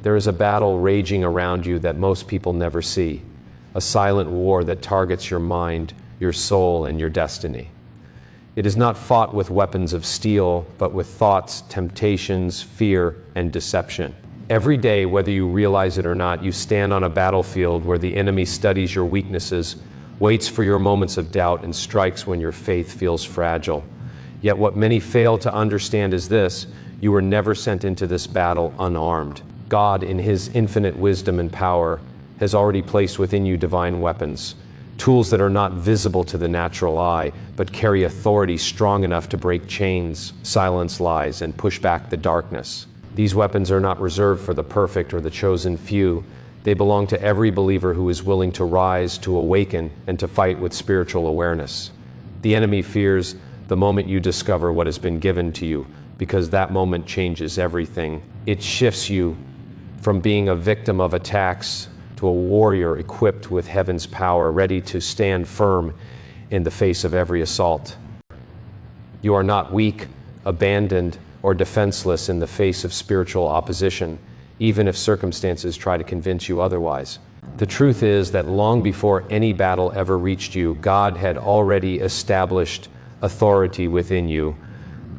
There is a battle raging around you that most people never see, a silent war that targets your mind, your soul, and your destiny. It is not fought with weapons of steel, but with thoughts, temptations, fear, and deception. Every day, whether you realize it or not, you stand on a battlefield where the enemy studies your weaknesses, waits for your moments of doubt, and strikes when your faith feels fragile. Yet what many fail to understand is this: you were never sent into this battle unarmed. God, in His infinite wisdom and power, has already placed within you divine weapons, tools that are not visible to the natural eye, but carry authority strong enough to break chains, silence lies, and push back the darkness. These weapons are not reserved for the perfect or the chosen few. They belong to every believer who is willing to rise, to awaken, and to fight with spiritual awareness. The enemy fears the moment you discover what has been given to you, because that moment changes everything. It shifts you from being a victim of attacks to a warrior equipped with heaven's power, ready to stand firm in the face of every assault. You are not weak, abandoned, or defenseless in the face of spiritual opposition, even if circumstances try to convince you otherwise. The truth is that long before any battle ever reached you, God had already established authority within you,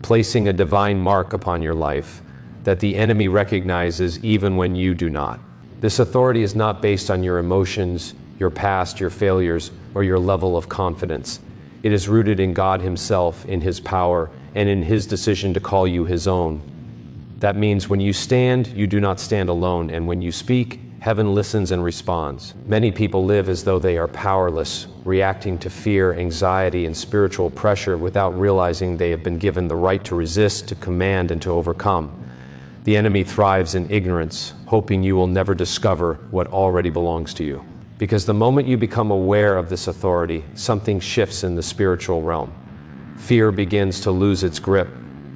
placing a divine mark upon your life that the enemy recognizes even when you do not. This authority is not based on your emotions, your past, your failures, or your level of confidence. It is rooted in God Himself, in His power, and in His decision to call you His own. That means when you stand, you do not stand alone, and when you speak, heaven listens and responds. Many people live as though they are powerless, reacting to fear, anxiety, and spiritual pressure without realizing they have been given the right to resist, to command, and to overcome. The enemy thrives in ignorance, hoping you will never discover what already belongs to you. Because the moment you become aware of this authority, something shifts in the spiritual realm. Fear begins to lose its grip,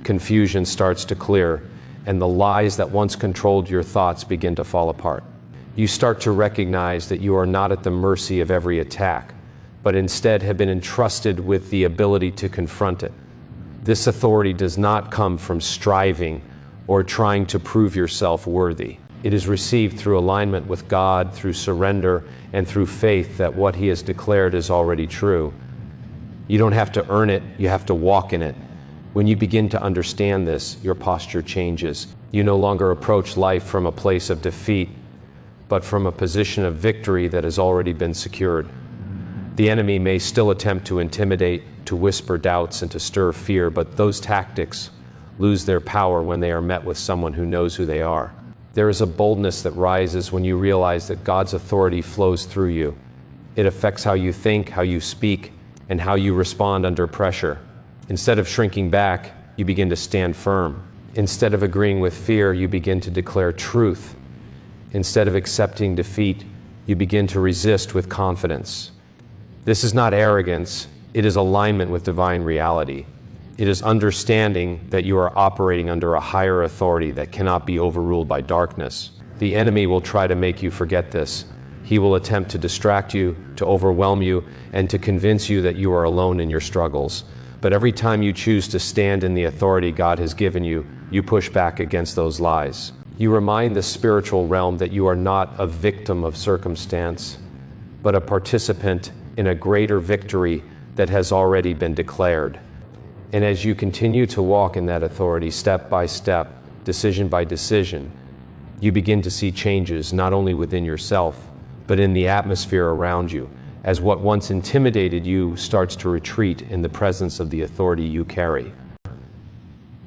confusion starts to clear, and the lies that once controlled your thoughts begin to fall apart. You start to recognize that you are not at the mercy of every attack, but instead have been entrusted with the ability to confront it. This authority does not come from striving or trying to prove yourself worthy. It is received through alignment with God, through surrender, and through faith that what He has declared is already true. You don't have to earn it, you have to walk in it. When you begin to understand this, your posture changes. You no longer approach life from a place of defeat, but from a position of victory that has already been secured. The enemy may still attempt to intimidate, to whisper doubts, and to stir fear, but those tactics lose their power when they are met with someone who knows who they are. There is a boldness that rises when you realize that God's authority flows through you. It affects how you think, how you speak, and how you respond under pressure. Instead of shrinking back, you begin to stand firm. Instead of agreeing with fear, you begin to declare truth. Instead of accepting defeat, you begin to resist with confidence. This is not arrogance, it is alignment with divine reality. It is understanding that you are operating under a higher authority that cannot be overruled by darkness. The enemy will try to make you forget this. He will attempt to distract you, to overwhelm you, and to convince you that you are alone in your struggles. But every time you choose to stand in the authority God has given you, you push back against those lies. You remind the spiritual realm that you are not a victim of circumstance, but a participant in a greater victory that has already been declared. And as you continue to walk in that authority step by step, decision by decision, you begin to see changes not only within yourself, but in the atmosphere around you, as what once intimidated you starts to retreat in the presence of the authority you carry.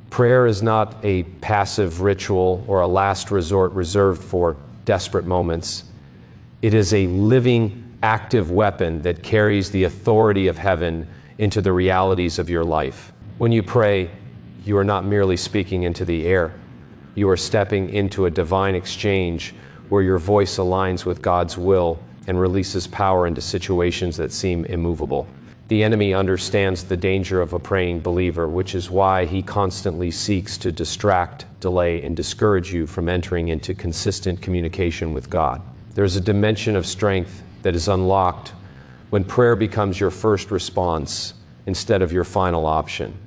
Prayer is not a passive ritual or a last resort reserved for desperate moments. It is a living, active weapon that carries the authority of heaven into the realities of your life. When you pray, you are not merely speaking into the air. You are stepping into a divine exchange where your voice aligns with God's will and releases power into situations that seem immovable. The enemy understands the danger of a praying believer, which is why he constantly seeks to distract, delay, and discourage you from entering into consistent communication with God. There's a dimension of strength that is unlocked when prayer becomes your first response instead of your final option.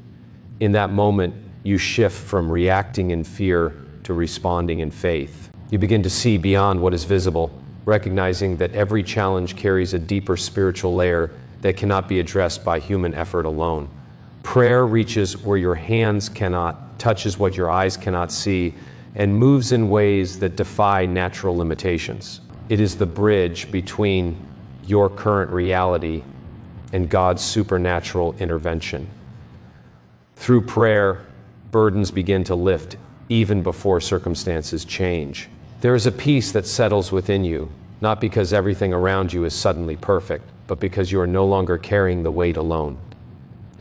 In that moment, you shift from reacting in fear to responding in faith. You begin to see beyond what is visible, recognizing that every challenge carries a deeper spiritual layer that cannot be addressed by human effort alone. Prayer reaches where your hands cannot, touches what your eyes cannot see, and moves in ways that defy natural limitations. It is the bridge between your current reality and God's supernatural intervention. Through prayer, burdens begin to lift even before circumstances change. There is a peace that settles within you, not because everything around you is suddenly perfect, but because you are no longer carrying the weight alone.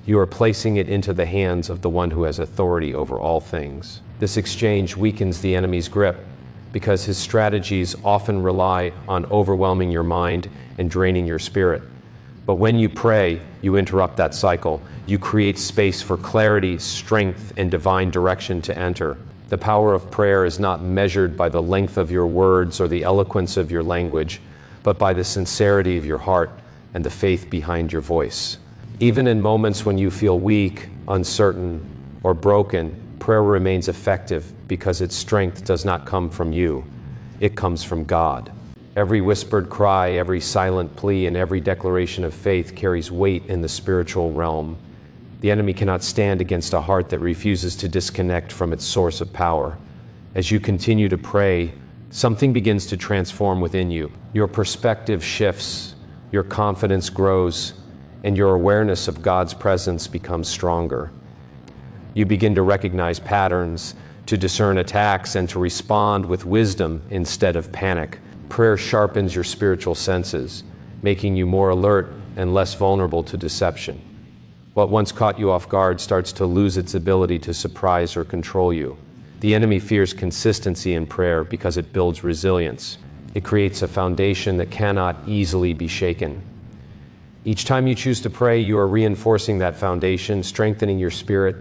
You are placing it into the hands of the one who has authority over all things. This exchange weakens the enemy's grip because his strategies often rely on overwhelming your mind and draining your spirit. But when you pray, you interrupt that cycle. You create space for clarity, strength, and divine direction to enter. The power of prayer is not measured by the length of your words or the eloquence of your language, but by the sincerity of your heart and the faith behind your voice. Even in moments when you feel weak, uncertain, or broken, prayer remains effective because its strength does not come from you. It comes from God. Every whispered cry, every silent plea, and every declaration of faith carries weight in the spiritual realm. The enemy cannot stand against a heart that refuses to disconnect from its source of power. As you continue to pray, something begins to transform within you. Your perspective shifts, your confidence grows, and your awareness of God's presence becomes stronger. You begin to recognize patterns, to discern attacks, and to respond with wisdom instead of panic. Prayer sharpens your spiritual senses, making you more alert and less vulnerable to deception. What once caught you off guard starts to lose its ability to surprise or control you. The enemy fears consistency in prayer because it builds resilience. It creates a foundation that cannot easily be shaken. Each time you choose to pray, you are reinforcing that foundation, strengthening your spirit,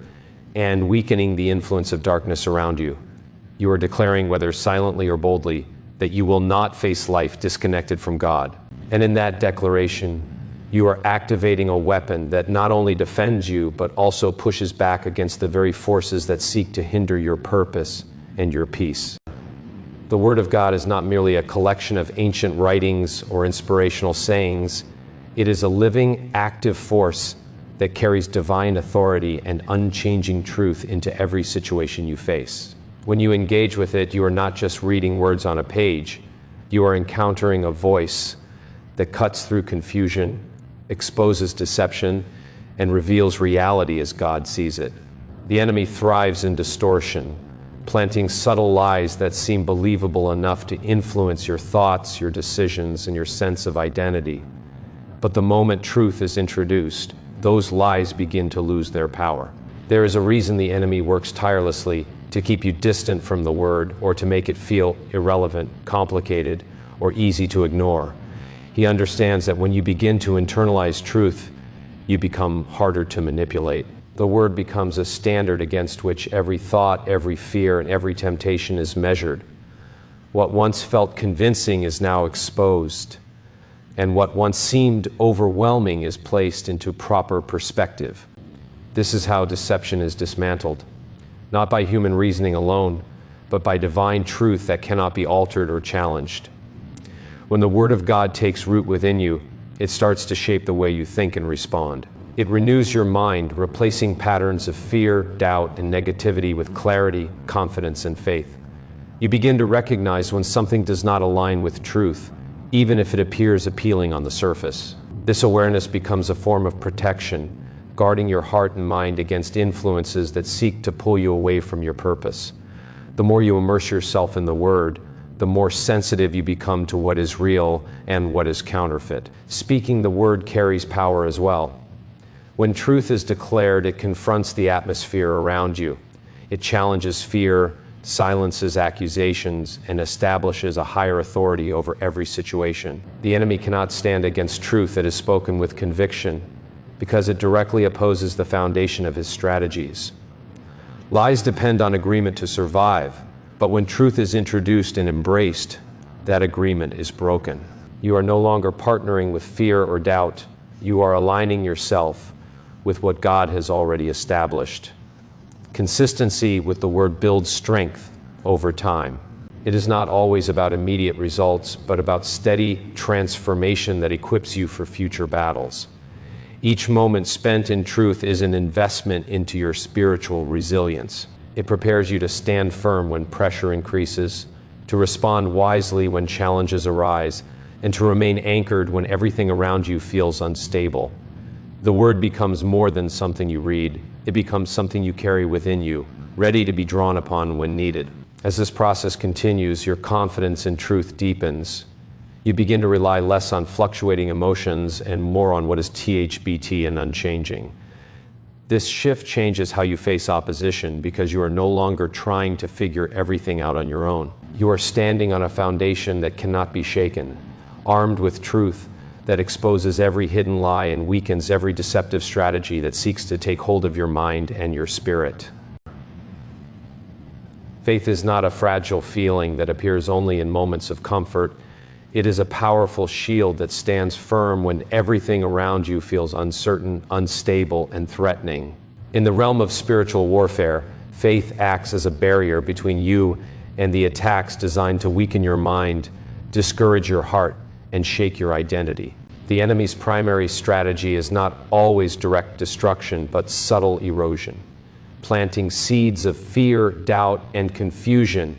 and weakening the influence of darkness around you. You are declaring, whether silently or boldly, that you will not face life disconnected from God. And in that declaration, you are activating a weapon that not only defends you, but also pushes back against the very forces that seek to hinder your purpose and your peace. The Word of God is not merely a collection of ancient writings or inspirational sayings. It is a living, active force that carries divine authority and unchanging truth into every situation you face. When you engage with it, you are not just reading words on a page. You are encountering a voice that cuts through confusion, exposes deception, and reveals reality as God sees it. The enemy thrives in distortion, planting subtle lies that seem believable enough to influence your thoughts, your decisions, and your sense of identity. But the moment truth is introduced, those lies begin to lose their power. There is a reason the enemy works tirelessly to keep you distant from the Word or to make it feel irrelevant, complicated, or easy to ignore. He understands that when you begin to internalize truth, you become harder to manipulate. The Word becomes a standard against which every thought, every fear, and every temptation is measured. What once felt convincing is now exposed, and what once seemed overwhelming is placed into proper perspective. This is how deception is dismantled, not by human reasoning alone, but by divine truth that cannot be altered or challenged. When the Word of God takes root within you, it starts to shape the way you think and respond. It renews your mind, replacing patterns of fear, doubt, and negativity with clarity, confidence, and faith. You begin to recognize when something does not align with truth, even if it appears appealing on the surface. This awareness becomes a form of protection, guarding your heart and mind against influences that seek to pull you away from your purpose. The more you immerse yourself in the Word, the more sensitive you become to what is real and what is counterfeit. Speaking the Word carries power as well. When truth is declared, it confronts the atmosphere around you. It challenges fear, silences accusations, and establishes a higher authority over every situation. The enemy cannot stand against truth that is spoken with conviction because it directly opposes the foundation of his strategies. Lies depend on agreement to survive, but when truth is introduced and embraced, that agreement is broken. You are no longer partnering with fear or doubt. You are aligning yourself with what God has already established. Consistency with the Word builds strength over time. It is not always about immediate results, but about steady transformation that equips you for future battles. Each moment spent in truth is an investment into your spiritual resilience. It prepares you to stand firm when pressure increases, to respond wisely when challenges arise, and to remain anchored when everything around you feels unstable. The Word becomes more than something you read. It becomes something you carry within you, ready to be drawn upon when needed. As this process continues, your confidence in truth deepens. You begin to rely less on fluctuating emotions and more on what is THBT and unchanging. This shift changes how you face opposition because you are no longer trying to figure everything out on your own. You are standing on a foundation that cannot be shaken, armed with truth that exposes every hidden lie and weakens every deceptive strategy that seeks to take hold of your mind and your spirit. Faith is not a fragile feeling that appears only in moments of comfort. It is a powerful shield that stands firm when everything around you feels uncertain, unstable, and threatening. In the realm of spiritual warfare, faith acts as a barrier between you and the attacks designed to weaken your mind, discourage your heart, and shake your identity. The enemy's primary strategy is not always direct destruction, but subtle erosion, planting seeds of fear, doubt, and confusion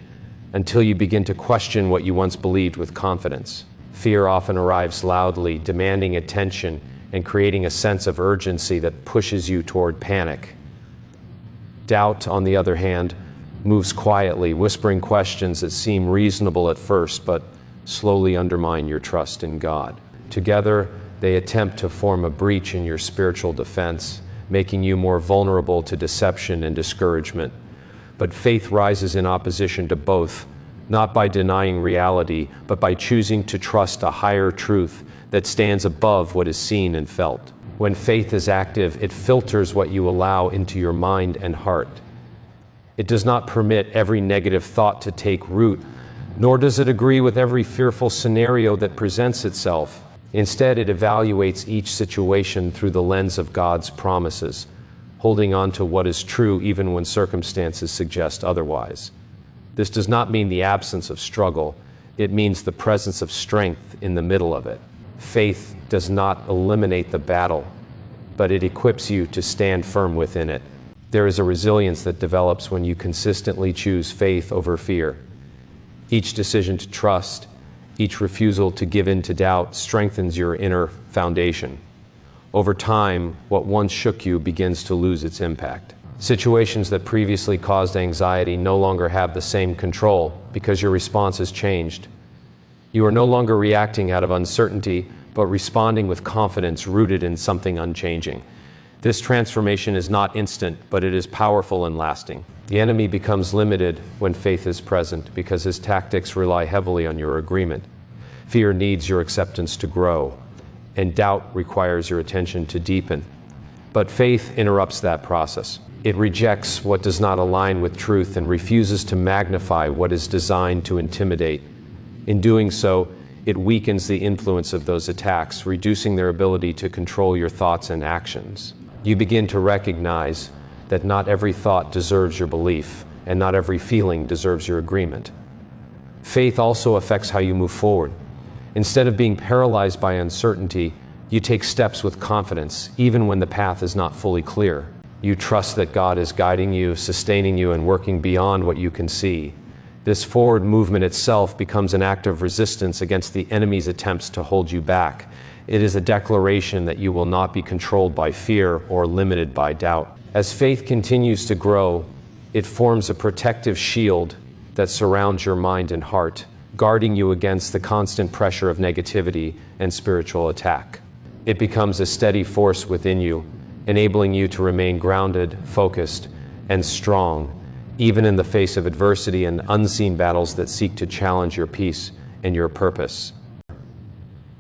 until you begin to question what you once believed with confidence. Fear often arrives loudly, demanding attention and creating a sense of urgency that pushes you toward panic. Doubt, on the other hand, moves quietly, whispering questions that seem reasonable at first, but slowly undermine your trust in God. Together, they attempt to form a breach in your spiritual defense, making you more vulnerable to deception and discouragement. But faith rises in opposition to both, not by denying reality, but by choosing to trust a higher truth that stands above what is seen and felt. When faith is active, it filters what you allow into your mind and heart. It does not permit every negative thought to take root, nor does it agree with every fearful scenario that presents itself. Instead, it evaluates each situation through the lens of God's promises, holding on to what is true even when circumstances suggest otherwise. This does not mean the absence of struggle. It means the presence of strength in the middle of it. Faith does not eliminate the battle, but it equips you to stand firm within it. There is a resilience that develops when you consistently choose faith over fear. Each decision to trust, each refusal to give in to doubt strengthens your inner foundation. Over time, what once shook you begins to lose its impact. Situations that previously caused anxiety no longer have the same control because your response has changed. You are no longer reacting out of uncertainty, but responding with confidence rooted in something unchanging. This transformation is not instant, but it is powerful and lasting. The enemy becomes limited when faith is present because his tactics rely heavily on your agreement. Fear needs your acceptance to grow, and doubt requires your attention to deepen. But faith interrupts that process. It rejects what does not align with truth and refuses to magnify what is designed to intimidate. In doing so, it weakens the influence of those attacks, reducing their ability to control your thoughts and actions. You begin to recognize that not every thought deserves your belief, and not every feeling deserves your agreement. Faith also affects how you move forward. Instead of being paralyzed by uncertainty, you take steps with confidence, even when the path is not fully clear. You trust that God is guiding you, sustaining you, and working beyond what you can see. This forward movement itself becomes an act of resistance against the enemy's attempts to hold you back. It is a declaration that you will not be controlled by fear or limited by doubt. As faith continues to grow, it forms a protective shield that surrounds your mind and heart, guarding you against the constant pressure of negativity and spiritual attack. It becomes a steady force within you, enabling you to remain grounded, focused, and strong, even in the face of adversity and unseen battles that seek to challenge your peace and your purpose.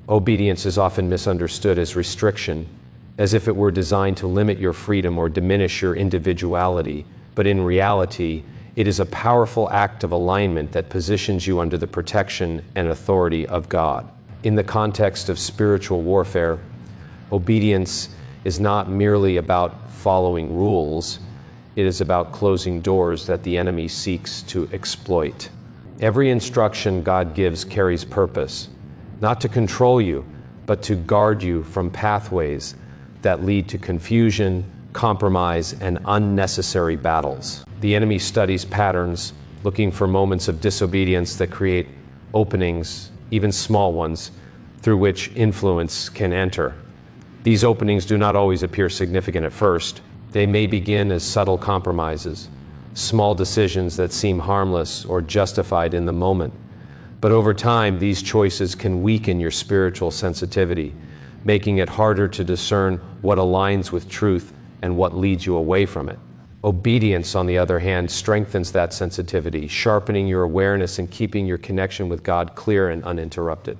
Obedience is often misunderstood as restriction, as if it were designed to limit your freedom or diminish your individuality, but in reality, it is a powerful act of alignment that positions you under the protection and authority of God. In the context of spiritual warfare, obedience is not merely about following rules. It is about closing doors that the enemy seeks to exploit. Every instruction God gives carries purpose, not to control you, but to guard you from pathways that lead to confusion, compromise, and unnecessary battles. The enemy studies patterns, looking for moments of disobedience that create openings, even small ones, through which influence can enter. These openings do not always appear significant at first. They may begin as subtle compromises, small decisions that seem harmless or justified in the moment. But over time, these choices can weaken your spiritual sensitivity, making it harder to discern what aligns with truth and what leads you away from it. Obedience, on the other hand, strengthens that sensitivity, sharpening your awareness and keeping your connection with God clear and uninterrupted.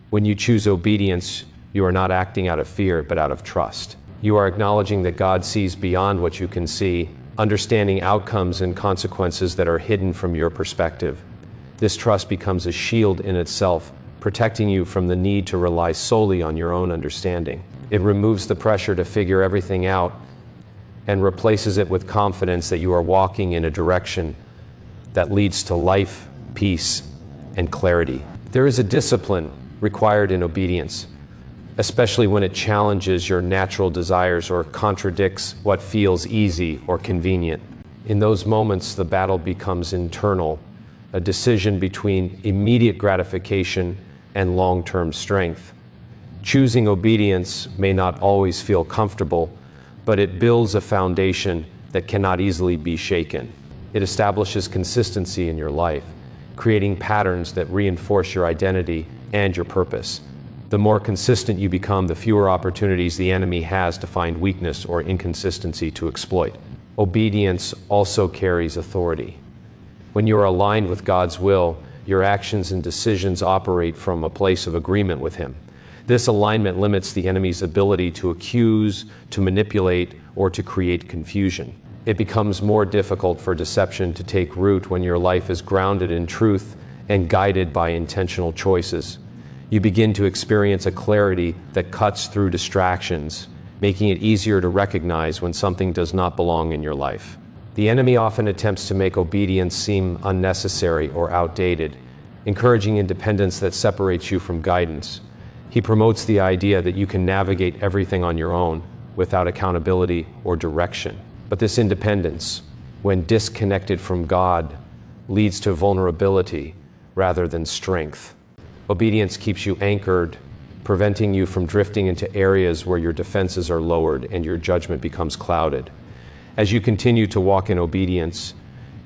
When you choose obedience, you are not acting out of fear, but out of trust. You are acknowledging that God sees beyond what you can see, understanding outcomes and consequences that are hidden from your perspective. This trust becomes a shield in itself, protecting you from the need to rely solely on your own understanding. It removes the pressure to figure everything out and replaces it with confidence that you are walking in a direction that leads to life, peace, and clarity. There is a discipline required in obedience, especially when it challenges your natural desires or contradicts what feels easy or convenient. In those moments, the battle becomes internal, a decision between immediate gratification and long-term strength. Choosing obedience may not always feel comfortable, but it builds a foundation that cannot easily be shaken. It establishes consistency in your life, creating patterns that reinforce your identity and your purpose. The more consistent you become, the fewer opportunities the enemy has to find weakness or inconsistency to exploit. Obedience also carries authority. When you are aligned with God's will, your actions and decisions operate from a place of agreement with Him. This alignment limits the enemy's ability to accuse, to manipulate, or to create confusion. It becomes more difficult for deception to take root when your life is grounded in truth and guided by intentional choices. You begin to experience a clarity that cuts through distractions, making it easier to recognize when something does not belong in your life. The enemy often attempts to make obedience seem unnecessary or outdated, encouraging independence that separates you from guidance. He promotes the idea that you can navigate everything on your own without accountability or direction. But this independence, when disconnected from God, leads to vulnerability rather than strength. Obedience keeps you anchored, preventing you from drifting into areas where your defenses are lowered and your judgment becomes clouded. As you continue to walk in obedience,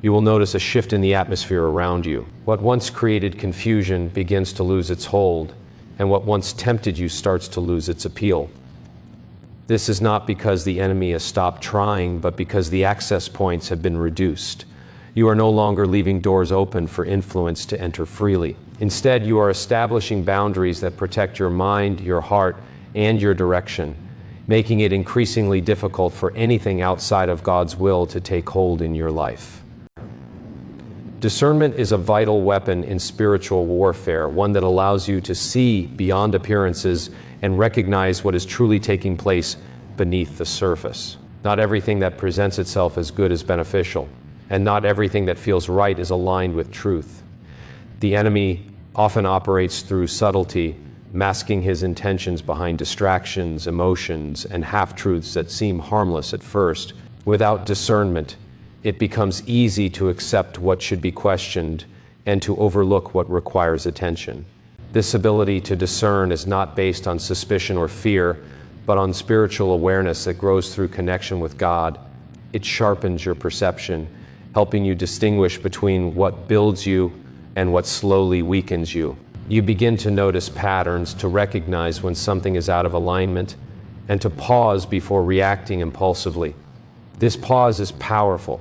you will notice a shift in the atmosphere around you. What once created confusion begins to lose its hold, and what once tempted you starts to lose its appeal. This is not because the enemy has stopped trying, but because the access points have been reduced. You are no longer leaving doors open for influence to enter freely. Instead, you are establishing boundaries that protect your mind, your heart, and your direction, making it increasingly difficult for anything outside of God's will to take hold in your life. Discernment is a vital weapon in spiritual warfare, one that allows you to see beyond appearances and recognize what is truly taking place beneath the surface. Not everything that presents itself as good is beneficial, and not everything that feels right is aligned with truth. The enemy often operates through subtlety, masking his intentions behind distractions, emotions, and half-truths that seem harmless at first. Without discernment, it becomes easy to accept what should be questioned and to overlook what requires attention. This ability to discern is not based on suspicion or fear, but on spiritual awareness that grows through connection with God. It sharpens your perception, helping you distinguish between what builds you and what slowly weakens you. You begin to notice patterns, to recognize when something is out of alignment, and to pause before reacting impulsively. This pause is powerful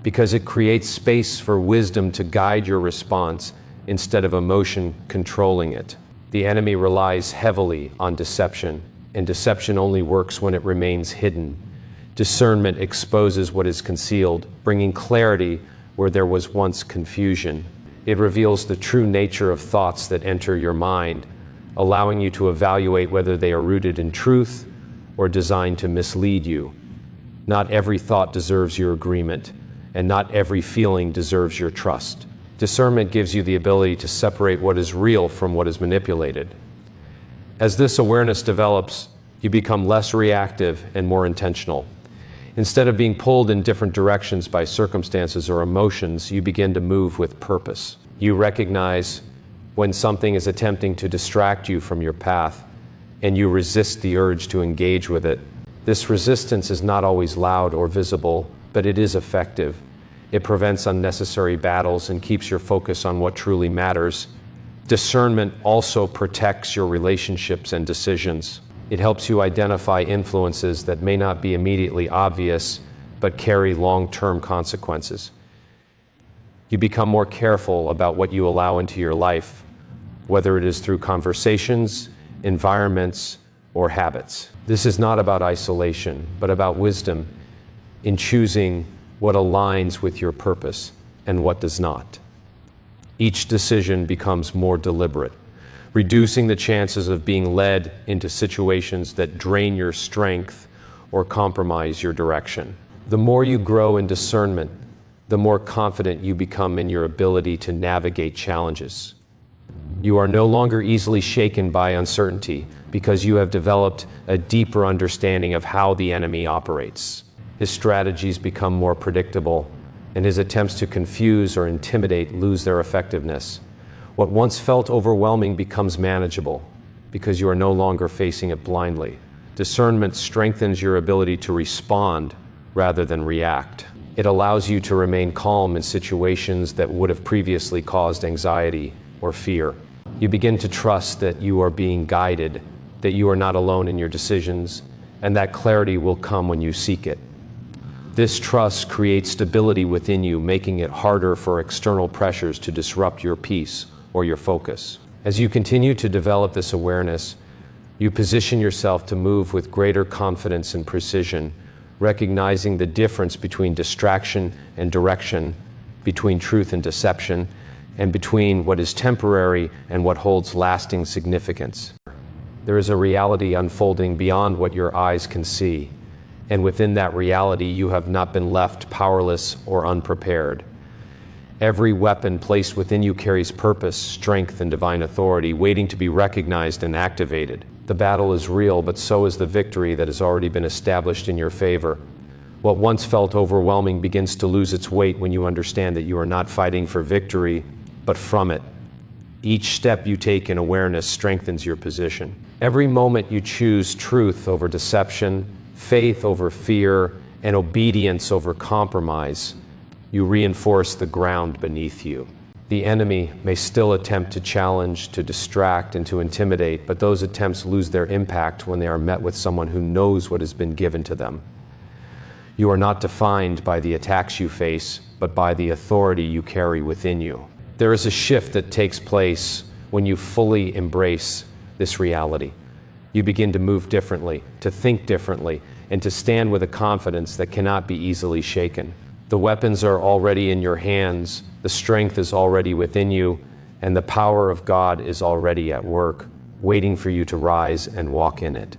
because it creates space for wisdom to guide your response instead of emotion controlling it. The enemy relies heavily on deception, and deception only works when it remains hidden. Discernment exposes what is concealed, bringing clarity where there was once confusion. It reveals the true nature of thoughts that enter your mind, allowing you to evaluate whether they are rooted in truth or designed to mislead you. Not every thought deserves your agreement, and not every feeling deserves your trust. Discernment gives you the ability to separate what is real from what is manipulated. As this awareness develops, you become less reactive and more intentional. Instead of being pulled in different directions by circumstances or emotions, you begin to move with purpose. You recognize when something is attempting to distract you from your path, and you resist the urge to engage with it. This resistance is not always loud or visible, but it is effective. It prevents unnecessary battles and keeps your focus on what truly matters. Discernment also protects your relationships and decisions. It helps you identify influences that may not be immediately obvious, but carry long-term consequences. You become more careful about what you allow into your life, whether it is through conversations, environments, or habits. This is not about isolation, but about wisdom in choosing what aligns with your purpose and what does not. Each decision becomes more deliberate, reducing the chances of being led into situations that drain your strength or compromise your direction. The more you grow in discernment, the more confident you become in your ability to navigate challenges. You are no longer easily shaken by uncertainty because you have developed a deeper understanding of how the enemy operates. His strategies become more predictable, and his attempts to confuse or intimidate lose their effectiveness. What once felt overwhelming becomes manageable because you are no longer facing it blindly. Discernment strengthens your ability to respond rather than react. It allows you to remain calm in situations that would have previously caused anxiety or fear. You begin to trust that you are being guided, that you are not alone in your decisions, and that clarity will come when you seek it. This trust creates stability within you, making it harder for external pressures to disrupt your peace or your focus. As you continue to develop this awareness, you position yourself to move with greater confidence and precision, recognizing the difference between distraction and direction, between truth and deception, and between what is temporary and what holds lasting significance. There is a reality unfolding beyond what your eyes can see, and within that reality you have not been left powerless or unprepared. Every weapon placed within you carries purpose, strength, and divine authority, waiting to be recognized and activated. The battle is real, but so is the victory that has already been established in your favor. What once felt overwhelming begins to lose its weight when you understand that you are not fighting for victory, but from it. Each step you take in awareness strengthens your position. Every moment you choose truth over deception, faith over fear, and obedience over compromise, you reinforce the ground beneath you. The enemy may still attempt to challenge, to distract, and to intimidate, but those attempts lose their impact when they are met with someone who knows what has been given to them. You are not defined by the attacks you face, but by the authority you carry within you. There is a shift that takes place when you fully embrace this reality. You begin to move differently, to think differently, and to stand with a confidence that cannot be easily shaken. The weapons are already in your hands, the strength is already within you, and the power of God is already at work, waiting for you to rise and walk in it.